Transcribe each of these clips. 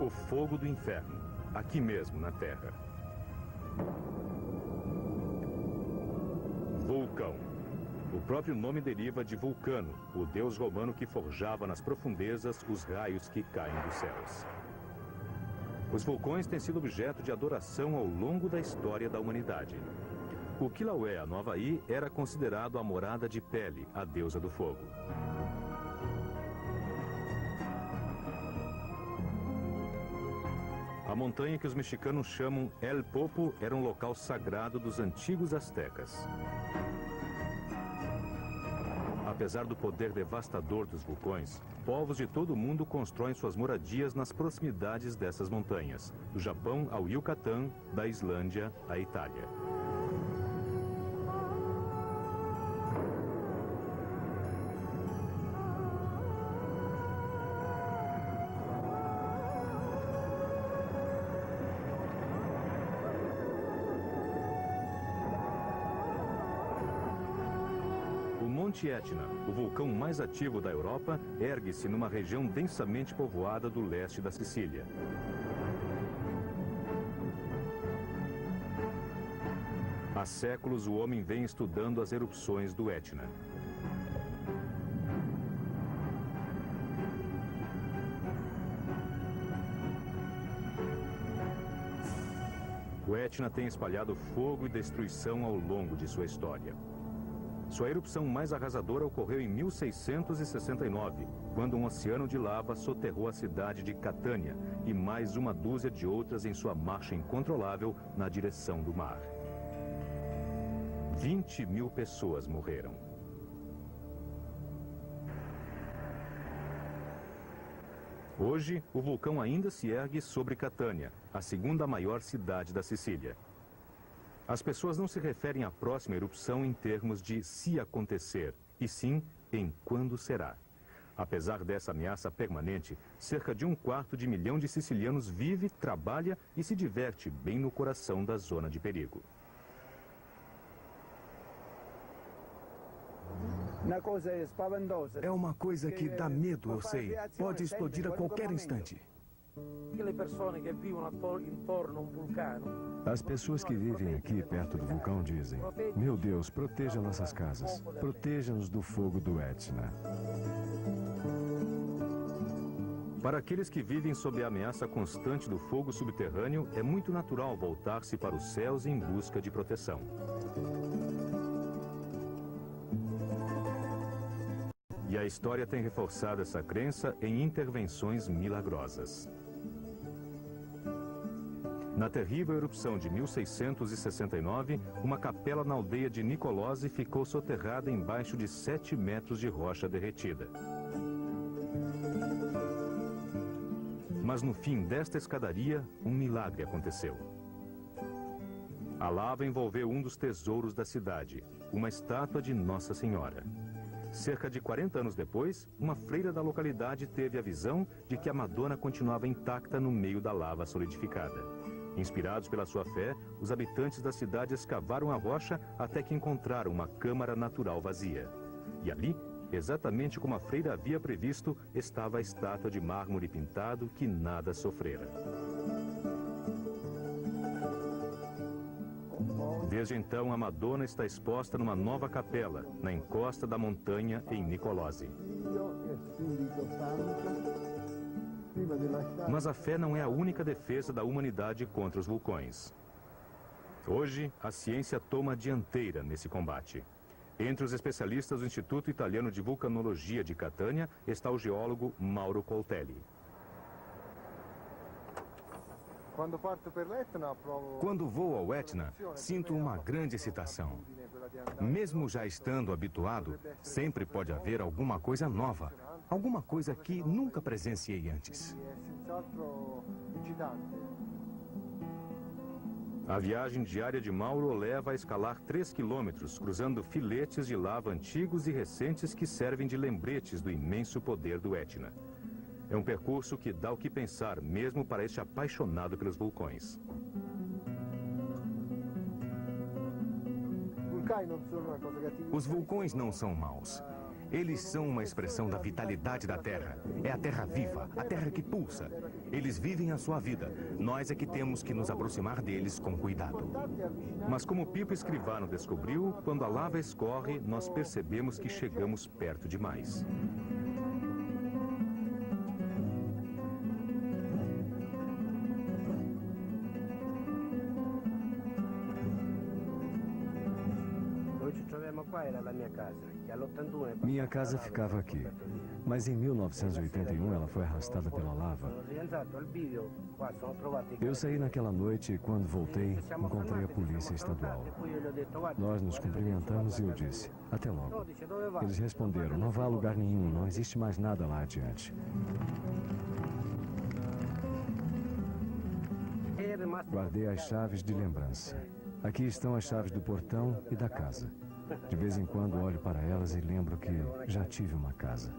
O fogo do inferno, aqui mesmo na Terra. Vulcão. O próprio nome deriva de Vulcano, o deus romano que forjava nas profundezas os raios que caem dos céus. Os vulcões têm sido objeto de adoração ao longo da história da humanidade. O Kilauea, no Havaí, era considerado a morada de Pele, a deusa do fogo. A montanha que os mexicanos chamam El Popo era um local sagrado dos antigos astecas. Apesar do poder devastador dos vulcões, povos de todo o mundo constroem suas moradias nas proximidades dessas montanhas, do Japão ao Yucatán, da Islândia à Itália. Monte Etna, o vulcão mais ativo da Europa, ergue-se numa região densamente povoada do leste da Sicília. Há séculos o homem vem estudando as erupções do Etna. O Etna tem espalhado fogo e destruição ao longo de sua história. Sua erupção mais arrasadora ocorreu em 1669, quando um oceano de lava soterrou a cidade de Catânia e mais uma dúzia de outras em sua marcha incontrolável na direção do mar. 20.000 pessoas morreram. Hoje, o vulcão ainda se ergue sobre Catânia, a segunda maior cidade da Sicília. As pessoas não se referem à próxima erupção em termos de se acontecer, e sim em quando será. Apesar dessa ameaça permanente, cerca de 1/4 de milhão de sicilianos vive, trabalha e se diverte bem no coração da zona de perigo. É uma coisa que dá medo, eu sei. Pode explodir a qualquer instante. As pessoas que vivem aqui perto do vulcão dizem: meu Deus, proteja nossas casas, proteja-nos do fogo do Etna. Para aqueles que vivem sob a ameaça constante do fogo subterrâneo, é muito natural voltar-se para os céus em busca de proteção. E a história tem reforçado essa crença em intervenções milagrosas. Na terrível erupção de 1669, uma capela na aldeia de Nicolose ficou soterrada embaixo de 7 metros de rocha derretida. Mas no fim desta escadaria, um milagre aconteceu. A lava envolveu um dos tesouros da cidade, uma estátua de Nossa Senhora. Cerca de 40 anos depois, uma freira da localidade teve a visão de que a Madonna continuava intacta no meio da lava solidificada. Inspirados pela sua fé, os habitantes da cidade escavaram a rocha até que encontraram uma câmara natural vazia. E ali, exatamente como a freira havia previsto, estava a estátua de mármore pintado que nada sofrera. Desde então, a Madonna está exposta numa nova capela, na encosta da montanha em Nicolose. Mas a fé não é a única defesa da humanidade contra os vulcões. Hoje, a ciência toma a dianteira nesse combate. Entre os especialistas do Instituto Italiano de Vulcanologia de Catânia está o geólogo Mauro Coltelli. Quando vou ao Etna, sinto uma grande excitação. Mesmo já estando habituado, sempre pode haver alguma coisa nova, alguma coisa que nunca presenciei antes. A viagem diária de Mauro o leva a escalar 3 quilômetros, cruzando filetes de lava antigos e recentes que servem de lembretes do imenso poder do Etna. É um percurso que dá o que pensar, mesmo para este apaixonado pelos vulcões. Os vulcões não são maus. Eles são uma expressão da vitalidade da Terra. É a Terra viva, a Terra que pulsa. Eles vivem a sua vida. Nós é que temos que nos aproximar deles com cuidado. Mas como Pipo Escrivano descobriu, quando a lava escorre, nós percebemos que chegamos perto demais. Minha casa ficava aqui, mas em 1981 ela foi arrastada pela lava. Eu saí naquela noite e quando voltei, encontrei a polícia estadual. Nós nos cumprimentamos e eu disse, até logo. Eles responderam, não vá a lugar nenhum, não existe mais nada lá adiante. Guardei as chaves de lembrança. Aqui estão as chaves do portão e da casa. De vez em quando olho para elas e lembro que já tive uma casa.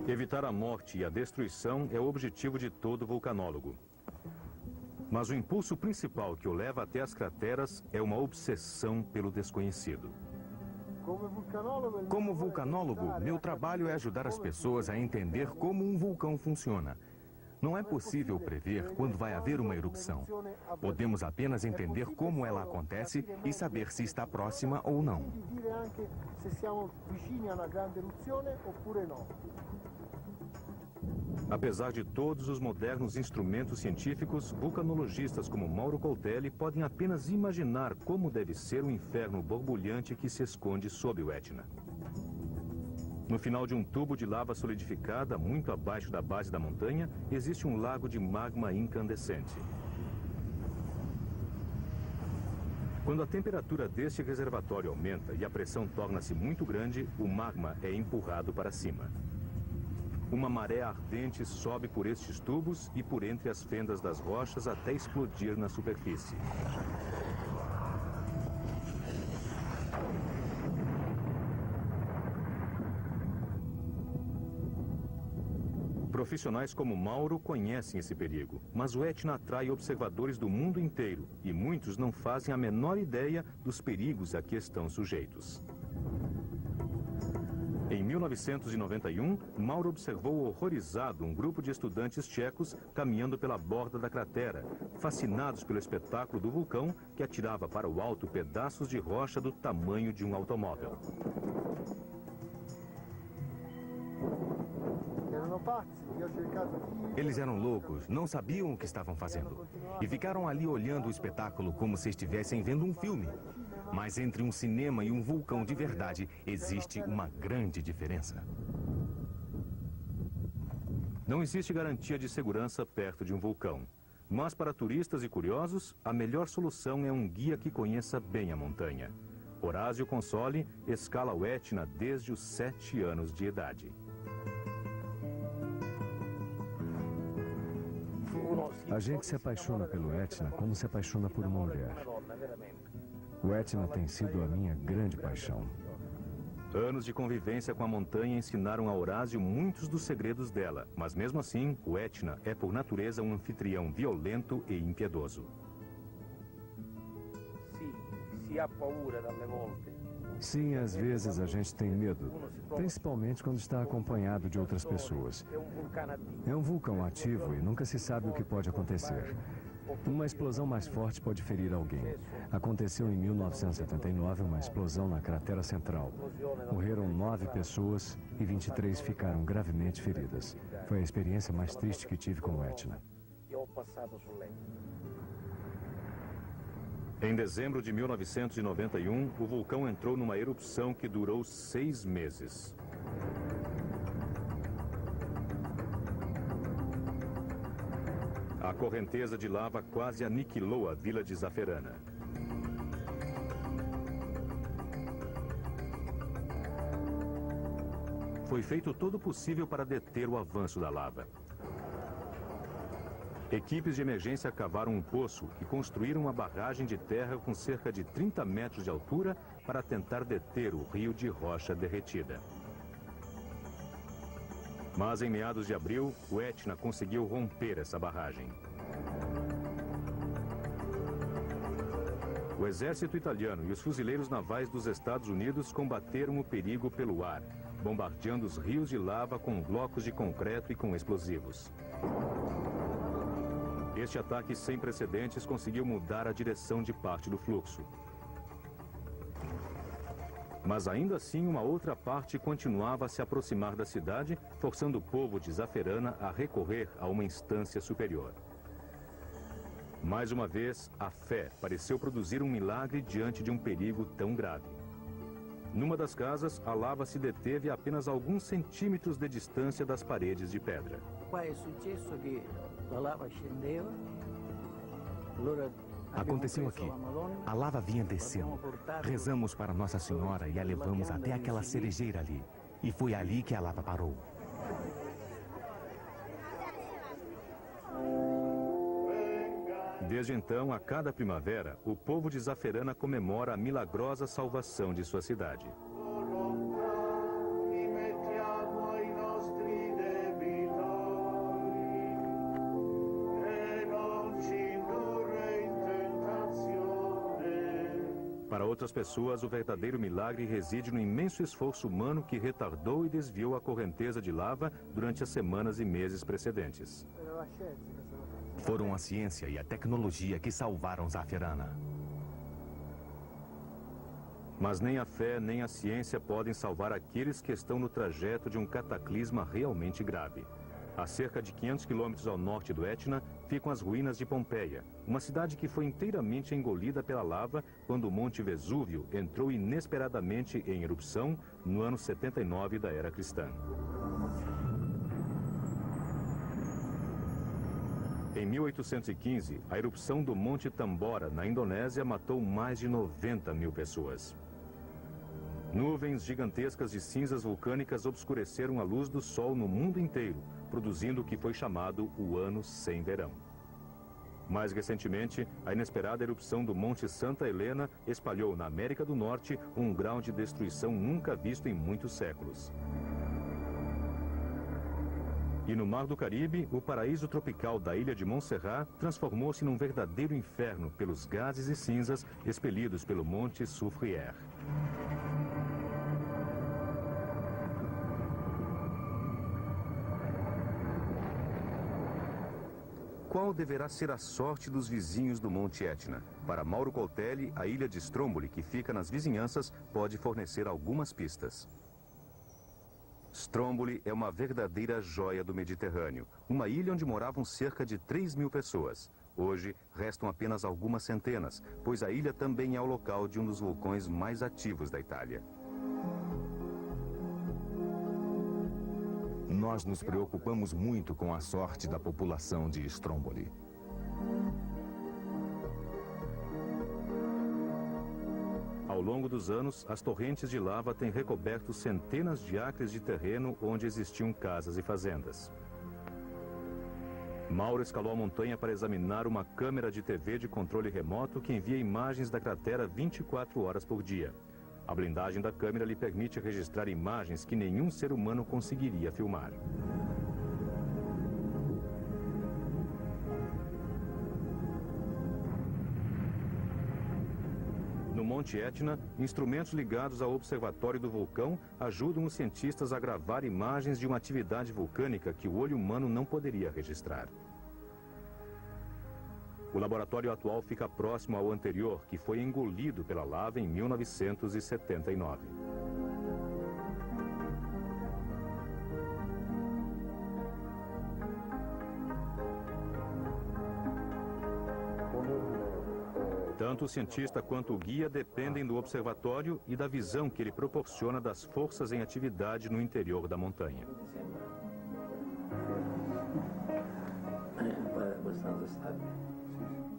Evitar a morte e a destruição é o objetivo de todo vulcanólogo. Mas o impulso principal que o leva até as crateras é uma obsessão pelo desconhecido. Como vulcanólogo, meu trabalho é ajudar as pessoas a entender como um vulcão funciona. Não é possível prever quando vai haver uma erupção. Podemos apenas entender como ela acontece e saber se está próxima ou não. Apesar de todos os modernos instrumentos científicos, vulcanologistas como Mauro Coltelli podem apenas imaginar como deve ser o inferno borbulhante que se esconde sob o Etna. No final de um tubo de lava solidificada, muito abaixo da base da montanha, existe um lago de magma incandescente. Quando a temperatura deste reservatório aumenta e a pressão torna-se muito grande, o magma é empurrado para cima. Uma maré ardente sobe por estes tubos e por entre as fendas das rochas até explodir na superfície. Profissionais como Mauro conhecem esse perigo, mas o Etna atrai observadores do mundo inteiro e muitos não fazem a menor ideia dos perigos a que estão sujeitos. Em 1991, Mauro observou horrorizado um grupo de estudantes tchecos caminhando pela borda da cratera, fascinados pelo espetáculo do vulcão que atirava para o alto pedaços de rocha do tamanho de um automóvel. Eles eram loucos, não sabiam o que estavam fazendo. E ficaram ali olhando o espetáculo como se estivessem vendo um filme. Mas entre um cinema e um vulcão de verdade, existe uma grande diferença. Não existe garantia de segurança perto de um vulcão. Mas para turistas e curiosos, a melhor solução é um guia que conheça bem a montanha. Horácio Consoli escala o Etna desde os 7 anos de idade. A gente se apaixona pelo Etna como se apaixona por uma mulher. O Etna tem sido a minha grande paixão. Anos de convivência com a montanha ensinaram a Horácio muitos dos segredos dela, mas mesmo assim, o Etna é por natureza um anfitrião violento e impiedoso. Sim, às vezes a gente tem medo, principalmente quando está acompanhado de outras pessoas. É um vulcão ativo e nunca se sabe o que pode acontecer. Uma explosão mais forte pode ferir alguém. Aconteceu em 1979 uma explosão na cratera central. Morreram 9 pessoas e 23 ficaram gravemente feridas. Foi a experiência mais triste que tive com o Etna. Em dezembro de 1991, o vulcão entrou numa erupção que durou 6 meses. A correnteza de lava quase aniquilou a vila de Zaferana. Foi feito todo o possível para deter o avanço da lava. Equipes de emergência cavaram um poço e construíram uma barragem de terra com cerca de 30 metros de altura para tentar deter o rio de rocha derretida. Mas em meados de abril, o Etna conseguiu romper essa barragem. O exército italiano e os fuzileiros navais dos Estados Unidos combateram o perigo pelo ar, bombardeando os rios de lava com blocos de concreto e com explosivos. Este ataque sem precedentes conseguiu mudar a direção de parte do fluxo. Mas ainda assim, uma outra parte continuava a se aproximar da cidade, forçando o povo de Zaferana a recorrer a uma instância superior. Mais uma vez, a fé pareceu produzir um milagre diante de um perigo tão grave. Numa das casas, a lava se deteve a apenas alguns centímetros de distância das paredes de pedra. Aconteceu aqui. A lava vinha descendo. Rezamos para Nossa Senhora e a levamos até aquela cerejeira ali. E foi ali que a lava parou. Desde então, a cada primavera, o povo de Zaferana comemora a milagrosa salvação de sua cidade. Para outras pessoas, o verdadeiro milagre reside no imenso esforço humano que retardou e desviou a correnteza de lava durante as semanas e meses precedentes. Foram a ciência e a tecnologia que salvaram Zaferana. Mas nem a fé nem a ciência podem salvar aqueles que estão no trajeto de um cataclisma realmente grave. A cerca de 500 quilômetros ao norte do Etna ficam as ruínas de Pompeia, uma cidade que foi inteiramente engolida pela lava quando o Monte Vesúvio entrou inesperadamente em erupção no ano 79 da era cristã. Em 1815, a erupção do Monte Tambora, na Indonésia, matou mais de 90 mil pessoas. Nuvens gigantescas de cinzas vulcânicas obscureceram a luz do sol no mundo inteiro, produzindo o que foi chamado o Ano Sem Verão. Mais recentemente, a inesperada erupção do Monte Santa Helena espalhou na América do Norte um grau de destruição nunca visto em muitos séculos. E no Mar do Caribe, o paraíso tropical da ilha de Montserrat transformou-se num verdadeiro inferno pelos gases e cinzas expelidos pelo Monte Soufrière. Qual deverá ser a sorte dos vizinhos do Monte Etna? Para Mauro Coltelli, a ilha de Stromboli, que fica nas vizinhanças, pode fornecer algumas pistas. Stromboli é uma verdadeira joia do Mediterrâneo, uma ilha onde moravam cerca de 3.000 pessoas. Hoje, restam apenas algumas centenas, pois a ilha também é o local de um dos vulcões mais ativos da Itália. Nós nos preocupamos muito com a sorte da população de Stromboli. Ao longo dos anos, as torrentes de lava têm recoberto centenas de acres de terreno onde existiam casas e fazendas. Mauro escalou a montanha para examinar uma câmera de TV de controle remoto que envia imagens da cratera 24 horas por dia. A blindagem da câmera lhe permite registrar imagens que nenhum ser humano conseguiria filmar. No Monte Etna, instrumentos ligados ao observatório do vulcão ajudam os cientistas a gravar imagens de uma atividade vulcânica que o olho humano não poderia registrar. O laboratório atual fica próximo ao anterior, que foi engolido pela lava em 1979. Tanto o cientista quanto o guia dependem do observatório e da visão que ele proporciona das forças em atividade no interior da montanha.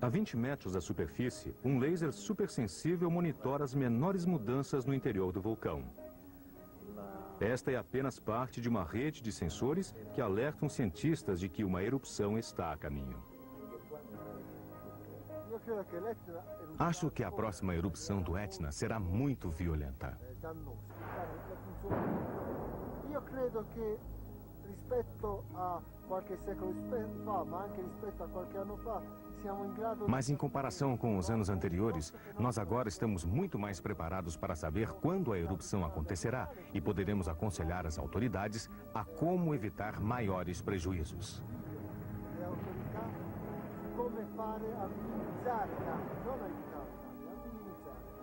A 20 metros da superfície, um laser supersensível monitora as menores mudanças no interior do vulcão. Esta é apenas parte de uma rede de sensores que alertam cientistas de que uma erupção está a caminho. Acho que a próxima erupção do Etna será muito violenta. rispetto a qualche secolo fa, ma anche rispetto a qualche anno fa, siamo in grado Mas em comparação com os anos anteriores, nós agora estamos muito mais preparados para saber quando a erupção acontecerá e poderemos aconselhar as autoridades a como evitar maiores prejuízos. le autorità come fare a minimizzarla, non a evitarla, a minimizzarla.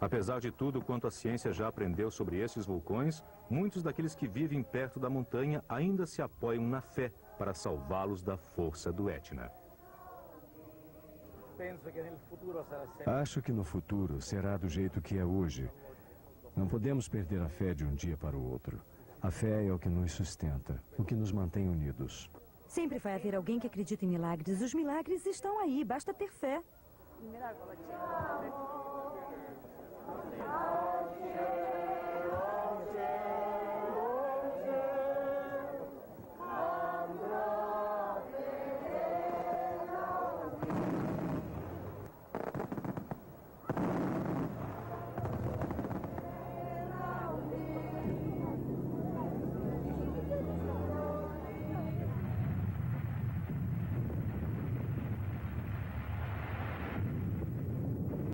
Apesar de tudo quanto a ciência já aprendeu sobre esses vulcões, muitos daqueles que vivem perto da montanha ainda se apoiam na fé para salvá-los da força do Etna. Acho que no futuro será do jeito que é hoje. Não podemos perder a fé de um dia para o outro. A fé é o que nos sustenta, o que nos mantém unidos. Sempre vai haver alguém que acredita em milagres. Os milagres estão aí, basta ter fé. Il miracolo c'è.